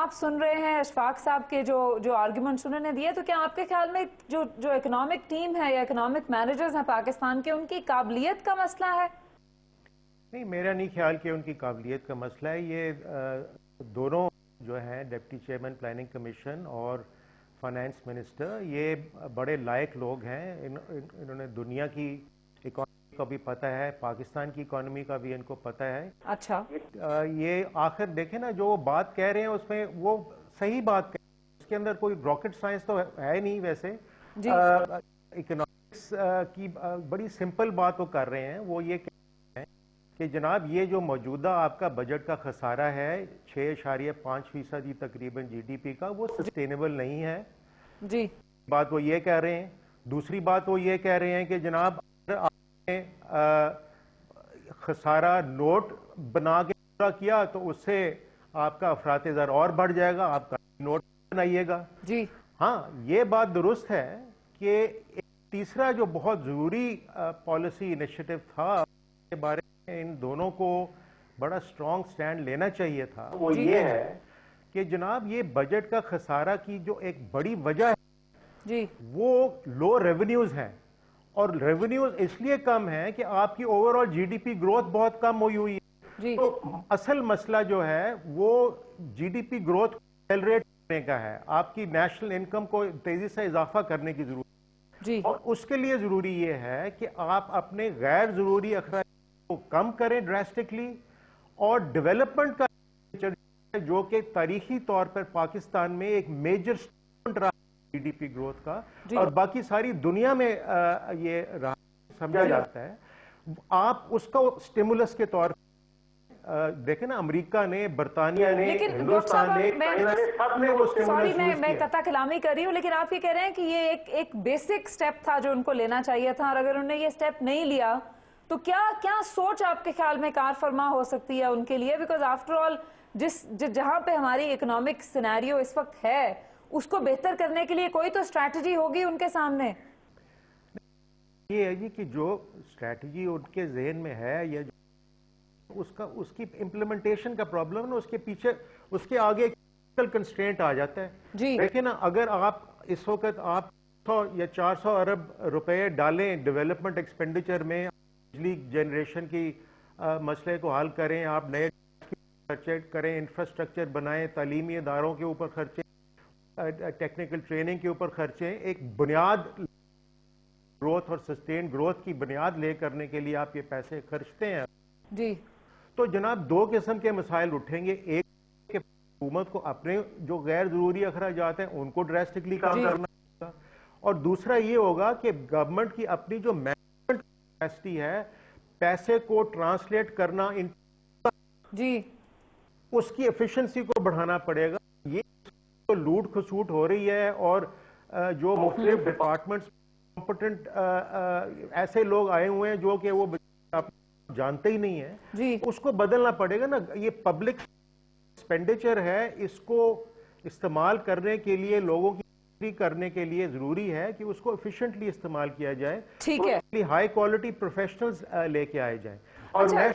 آپ سن رہے ہیں اشفاق صاحب کے جو آرگیومنٹس انہوں نے دیے، تو کیا آپ کے خیال میں جو اکنامک ٹیم ہے یا اکنامک مینیجرز ہیں پاکستان کے، ان کی قابلیت کا مسئلہ ہے؟ نہیں، میرا نہیں خیال کہ ان کی قابلیت کا مسئلہ ہے. یہ دونوں جو ہیں ڈپٹی چیئرمین پلاننگ کمیشن اور فائنانس منسٹر، یہ بڑے لائق لوگ ہیں. انہوں نے دنیا کی اکانومی کا بھی پتہ ہے، پاکستان کی اکانومی کا بھی ان کو پتہ ہے. اچھا، یہ آخر دیکھیں نا، جو وہ بات کہہ رہے ہیں اس میں وہ صحیح بات کہہ رہے ہیں. اس کے اندر کوئی راکٹ سائنس تو ہے نہیں. ویسے جی اکنامکس کی بڑی سمپل بات وہ کر رہے ہیں. وہ یہ کہ جناب یہ جو موجودہ آپ کا بجٹ کا خسارہ ہے 6.5% تقریباً جی ڈی پی کا، وہ سسٹینیبل نہیں ہے. جی بات وہ یہ کہہ رہے ہیں. دوسری بات وہ یہ کہہ رہے ہیں کہ جناب اگر آپ نے خسارہ نوٹ بنا کے پورا کیا تو اس سے آپ کا افراط زر اور بڑھ جائے گا، آپ کا نوٹ بنائیے گا. جی ہاں، یہ بات درست ہے کہ تیسرا جو بہت ضروری پالیسی انیشیٹو تھا کے بارے میں ان دونوں کو بڑا سٹرونگ سٹینڈ لینا چاہیے تھا، وہ یہ ہے کہ جناب یہ بجٹ کا خسارہ کی جو ایک بڑی وجہ ہے جی وہ لو ریونیوز ہیں. اور ریونیوز اس لیے کم ہیں کہ آپ کی overall G D P growth بہت کم ہوئی ہے. جی تو اصل مسئلہ جو ہے وہ جی ڈی پی گروتھ کو ایکسلریٹ کرنے کا ہے. آپ کی نیشنل انکم کو تیزی سے اضافہ کرنے کی ضرورت ہے. جی اور اس کے لیے ضروری یہ ہے کہ آپ اپنے غیر ضروری اخراجات کو کم کریں ڈراسٹکلی، اور ڈیولپمنٹ کا جو کہ تاریخی طور پر پاکستان میں ایک میجر سٹیٹمنٹ رہا جی ڈی پی گروتھ کا، اور باقی ساری دنیا میں یہ رہا سمجھا جاتا ہے، آپ اس کو سٹیمولس کے طور پر دیکھیں نا. امریکہ نے، برطانیہ نے، ہندوستان نے، چائنا نے، سب نے وہ سٹیمولس سوری یوز میں کیا. قطع کلامی کر رہی ہوں، لیکن آپ یہ کہہ رہے ہیں کہ یہ ایک بیسک سٹیپ تھا جو ان کو لینا چاہیے تھا، اور اگر انہوں نے یہ سٹیپ نہیں لیا تو کیا سوچ آپ کے خیال میں کار فرما ہو سکتی ہے ان کے لیے؟ بیکاز آفٹر آل جہاں پہ ہماری اکنامک سینیریو اس وقت ہے، اس کو بہتر کرنے کے لیے کوئی تو اسٹریٹجی ہوگی ان کے سامنے. یہ ہے جی کہ جو اسٹریٹجی ان کے ذہن میں ہے یا اس کی امپلیمنٹیشن کا پرابلم ہے نا، اس کے پیچھے اس کے آگے ایک کنسٹرینٹ آ جاتا ہے. دیکھیں نا، اگر آپ اس وقت آپ 100 یا 400 ارب روپے ڈالیں ڈیولپمنٹ ایکسپینڈیچر میں، بجلی جنریشن کی مسئلے کو حل کریں، آپ نئے خرچے کریں، انفراسٹرکچر بنائیں، تعلیمی اداروں کے اوپر خرچے، ٹیکنیکل ٹریننگ کے اوپر خرچے، ایک بنیاد گروتھ اور سسٹین گروتھ کی بنیاد لے کرنے کے لیے آپ یہ پیسے خرچتے ہیں جی تو جناب دو قسم کے مسائل اٹھیں گے. ایک کہ حکومت کو اپنے جو غیر ضروری اخراجات ہیں ان کو ڈراسٹکلی کام کرنا ہوگا، اور دوسرا یہ ہوگا کہ گورنمنٹ کی اپنی جو مینجمنٹ کیپیسٹی ہے، پیسے کو ٹرانسلیٹ کرنا جی اس کی ایفیشنسی کو بڑھانا پڑے گا. یہ لوٹ کھسوٹ ہو رہی ہے، اور جو مختلف ڈپارٹمنٹس کمپٹنٹ ایسے لوگ آئے ہوئے ہیں جو کہ وہ جانتے ہی نہیں ہیں، اس کو بدلنا پڑے گا نا. یہ پبلک ایکسپینڈیچر ہے، اس کو استعمال کرنے کے لیے، لوگوں کی کرنے کے لیے ضروری ہے کہ اس کو ایفیشنٹلی استعمال کیا جائے. ٹھیک ہے، ہائی کوالٹی پروفیشنلز لے کے آئے جائیں. اور میں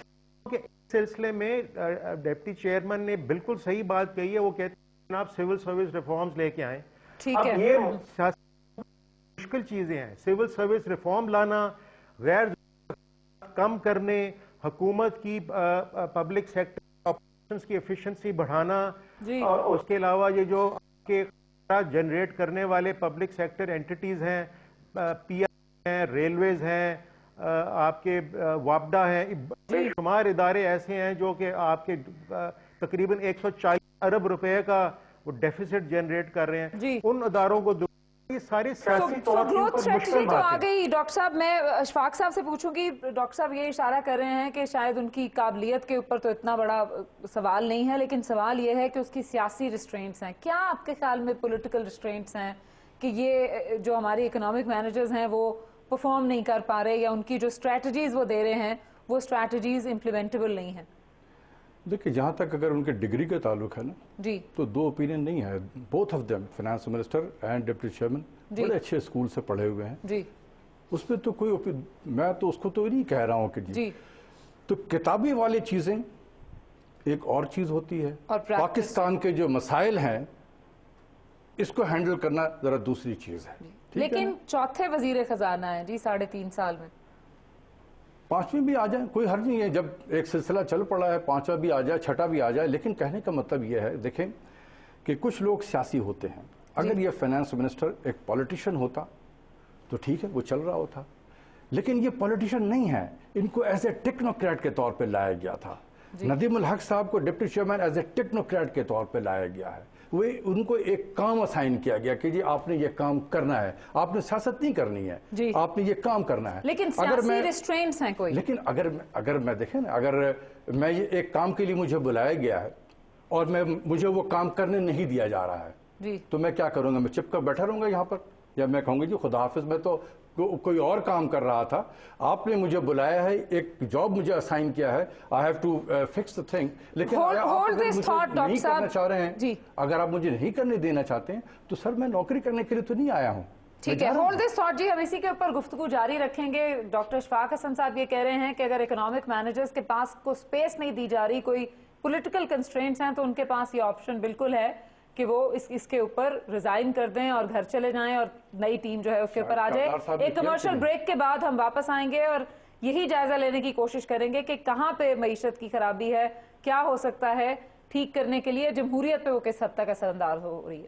کہ اس سلسلے میں ڈپٹی چیئرمین نے بالکل صحیح بات کہی ہے. وہ کہتے ہیں جناب سول سروس ریفارمز لے کے آئیں. اب یہ مشکل چیزیں ہیں. سول سروس ریفارم لانا، غیر کم کرنے، حکومت کی پبلک سیکٹر آپریشنز کی ایفیشنسی بڑھانا، اور اس کے علاوہ یہ جو کہ جنریٹ کرنے والے پبلک سیکٹر اینٹیٹیز ہیں، پی آئی ہیں، ریلویز ہیں، آپ کے وابڈا ہیں، بے شمار ادارے ایسے ہیں جو کہ آپ کے تقریباً 140 ارب روپے کا وہ ڈیفیسٹ جنریٹ کر رہے ہیں. ان اداروں کو یہ ساری سیاسی طور کے اوپر مشکل تو آ بات ہے. گئی. ڈاکٹر صاحب میں اشفاق صاحب سے پوچھوں گی. ڈاکٹر صاحب یہ اشارہ کر رہے ہیں کہ شاید ان کی قابلیت کے اوپر تو اتنا بڑا سوال نہیں ہے، لیکن سوال یہ ہے کہ اس کی سیاسی ریسٹرینٹس ہیں. کیا آپ کے خیال میں پولیٹیکل ریسٹرینٹس ہیں کہ یہ جو ہماری اکنامک مینیجرز ہیں وہ پرفارم نہیں کر پا رہے، یا ان کی جو اسٹریٹجیز وہ دے رہے ہیں وہ اسٹریٹجیز امپلیمنٹیبل نہیں ہیں؟ دیکھیں، جہاں تک اگر ان کے ڈگری کا تعلق ہے نا، تو دو اوپینین نہیں ہے. Both of them, finance minister and deputy chairman, بڑے اچھے اسکول سے پڑھے ہوئے ہیں. اس میں تو کوئی میں تو اس کو تو نہیں کہہ رہا ہوں کہ جی تو کتابی والی چیزیں ایک اور چیز ہوتی ہے، پاکستان کے جو مسائل ہیں اس کو ہینڈل کرنا ذرا دوسری چیز ہے. لیکن چوتھے وزیر خزانہ ہیں جی 3.5 سال میں. 5ویں بھی آ جائیں کوئی حرج نہیں ہے، جب ایک سلسلہ چل پڑا ہے 5واں بھی آ جائے 6واں بھی آ جائے. لیکن کہنے کا مطلب یہ ہے، دیکھیں کہ کچھ لوگ سیاسی ہوتے ہیں. اگر یہ فائنانس منسٹر ایک پولیٹیشین ہوتا تو ٹھیک ہے، وہ چل رہا ہوتا. لیکن یہ پولیٹیشین نہیں ہے، ان کو ایز اے ٹیکنوکریٹ کے طور پہ لایا گیا تھا. ندیم الحق صاحب کو deputy chairman as a technocrat کے طور پہ لایا گیا ہے. وہ ان کو ایک کام اسائن کیا گیا کہ جی آپ نے یہ کام کرنا ہے، آپ نے سیاست نہیں کرنی ہے، آپ نے یہ کام کرنا ہے. لیکن سیاسی ریسٹرینٹس ہیں کوئی. لیکن اگر میں دیکھیں نا، اگر میں یہ ایک کام کے لیے مجھے بلایا گیا ہے اور مجھے وہ کام کرنے نہیں دیا جا رہا ہے تو میں کیا کروں گا؟ میں چپ کر بیٹھا رہوں گا یہاں پر، یا میں کہوں گا جی خدا حافظ، میں تو کوئی اور کام کر رہا تھا، آپ نے مجھے بلایا ہے، ایک جاب مجھے اسائن کیا ہے، I have to fix the thing. لیکن آپ نہیں کرنا چاہ رہے ہیں، اگر آپ مجھے نہیں کرنے دینا چاہتے ہیں تو سر میں نوکری کرنے کے لیے تو نہیں آیا ہوں. ٹھیک ہے، ہولڈ دس تھاٹ جی، ہم اسی کے اوپر گفتگو جاری رکھیں گے. ڈاکٹر اشفاق حسن صاحب یہ کہہ رہے ہیں کہ اگر اکنامک مینیجرز کے پاس کو سپیس نہیں دی جا رہی، کوئی پولیٹیکل کنسٹرینٹس ہیں، تو ان کے پاس یہ آپشن بالکل ہے کہ وہ اس کے اوپر ریزائن کر دیں اور گھر چلے جائیں اور نئی ٹیم جو ہے اس کے اوپر آ جائے. ایک کمرشل بریک کے بعد ہم واپس آئیں گے اور یہی جائزہ لینے کی کوشش کریں گے کہ کہاں پہ معیشت کی خرابی ہے، کیا ہو سکتا ہے ٹھیک کرنے کے لیے، جمہوریت پہ وہ کس حد تک اثر انداز ہو رہی ہے.